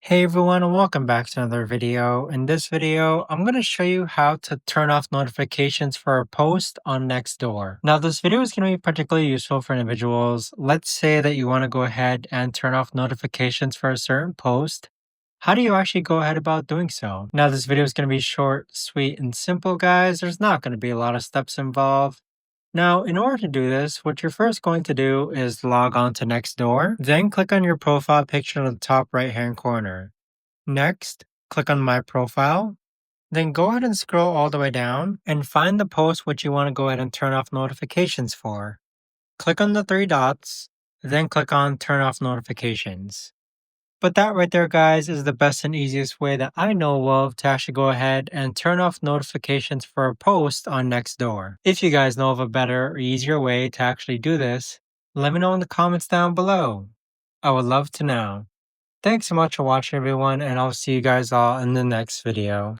Hey everyone, and welcome back to another video. In this video, I'm going to show you how to turn off notifications for a post on Nextdoor. Now, this video is going to be particularly useful for individuals. Let's say that you want to go ahead and turn off notifications for a certain post. How do you actually go ahead about doing so? Now, this video is going to be short, sweet, and simple, guys. There's not going to be a lot of steps involved. Now, in order to do this, what you're first going to do is log on to Nextdoor, then click on your profile picture in the top right hand corner. Next, click on My Profile, then go ahead and scroll all the way down and find the post which you want to go ahead and turn off notifications for. Click on the three dots, then click on Turn Off Notifications. But that right there, guys, is the best and easiest way that I know of to actually go ahead and turn off notifications for a post on Nextdoor. If you guys know of a better or easier way to actually do this, let me know in the comments down below. I would love to know. Thanks so much for watching, everyone, and I'll see you guys all in the next video.